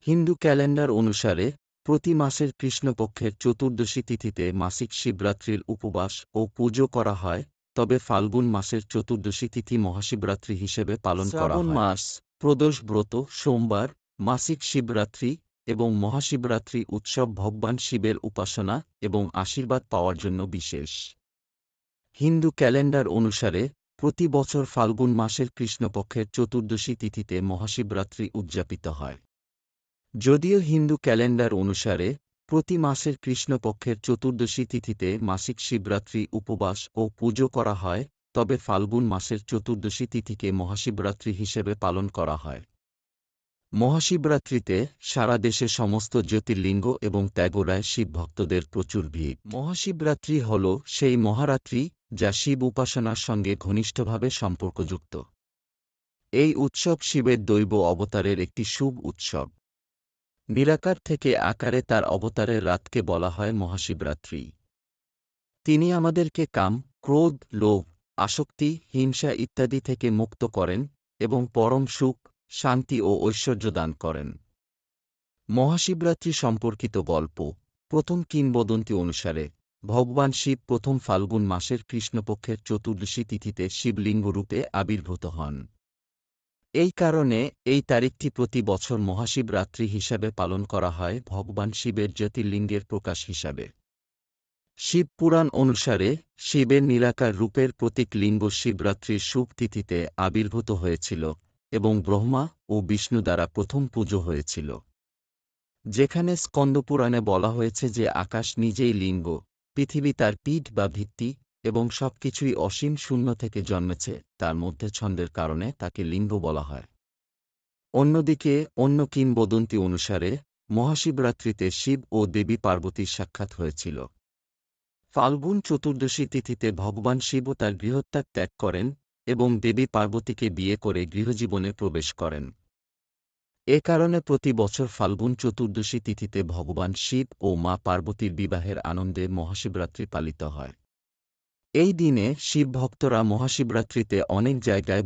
Hindu calendar অনুসারে প্রতি মাসের কৃষ্ণপক্ষের চতুর্দশী তিথিতে মাসিক শিবরাত্রির উপবাস ও পুজো করা হয়, তবে ফাল্গুন মাসের চতুর্দশী তিথি মহাশিবরাত্রি হিসেবে পালন করা শ্রাবণ হয়। মাস, প্রদোষ ব্রত, সোমবার, মাসিক শিবরাত্রি এবং মহাশিবরাত্রি উৎসব ভগবান শিবের উপাসনা এবং আশীর্বাদ পাওয়ার জন্য বিশেষ। হিন্দু ক্যালেন্ডার অনুসারে প্রতি বছর ফাল্গুন মাসের কৃষ্ণপক্ষের চতুর্দশী তিথিতে মহাশিবরাত্রি উদযাপিত হয়। যদিও হিন্দু ক্যালেন্ডার অনুসারে প্রতি মাসের কৃষ্ণপক্ষের চতুর্দশী তিথিতে মাসিক শিবরাত্রি উপবাস ও পুজো করা হয়, তবে ফাল্গুন মাসের চতুর্দশী তিথিকে মহাশিবরাত্রি হিসেবে পালন করা হয়। মহাশিবরাত্রিতে সারা দেশে সমস্ত জ্যোতির্লিঙ্গ এবং ত্যাগরায় শিব ভক্তদের প্রচুর ভিড়। মহাশিবরাত্রি হল সেই মহারাত্রি যা শিব উপাসনার সঙ্গে ঘনিষ্ঠভাবে সম্পর্কযুক্ত। এই উৎসব শিবের দৈব অবতারের একটি শুভ উৎসব। নিরাকার থেকে আকারে তার অবতারের রাতকে বলা হয় মহাশিবরাত্রি। তিনি আমাদেরকে কাম, ক্রোধ, লোভ, আসক্তি, হিংসা ইত্যাদি থেকে মুক্ত করেন এবং পরম সুখ, শান্তি ও ঐশ্বর্য দান করেন। মহাশিবরাত্রি সম্পর্কিত গল্প। প্রথম কিংবদন্তি অনুসারে ভগবান শিব প্রথম ফাল্গুন মাসের কৃষ্ণপক্ষের চতুর্দশী তিথিতে শিবলিঙ্গরূপে আবির্ভূত হন। এই কারণে এই তারিখটি প্রতি বছর মহাশিবরাত্রি হিসাবে পালন করা হয় ভগবান শিবের জ্যোতির্লিঙ্গের প্রকাশ হিসাবে। শিব পুরাণ অনুসারে শিবের নিরাকার রূপের প্রতীক লিঙ্গ শিবরাত্রির শুভ তিথিতে আবির্ভূত হয়েছিল এবং ব্রহ্মা ও বিষ্ণু দ্বারা প্রথম পুজো হয়েছিল। যেখানে স্কন্দপুরাণে বলা হয়েছে যে আকাশ নিজেই লিঙ্গ, পৃথিবী তার পিঠ বা ভিত্তি এবং সবকিছুই অসীম শূন্য থেকে জন্মেছে, তার মধ্যে ছন্দের কারণে তাকে লিঙ্গ বলা হয়। অন্যদিকে অন্য কিংবদন্তি অনুসারে মহাশিবরাত্রিতে শিব ও দেবী পার্বতীর সাক্ষাৎ হয়েছিল। ফাল্গুন চতুর্দশী তিথিতে ভগবান শিবও তার গৃহত্যাগ ত্যাগ করেন এবং দেবী পার্বতীকে বিয়ে করে গৃহজীবনে প্রবেশ করেন। এ কারণে প্রতি বছর ফাল্গুন চতুর্দশী তিথিতে ভগবান শিব ও মা পার্বতীর বিবাহের আনন্দে মহাশিবরাত্রি পালিত হয়। এই দিনে শিব ভক্তরা মহাশিবরাত্রিতে অনেক জায়গায়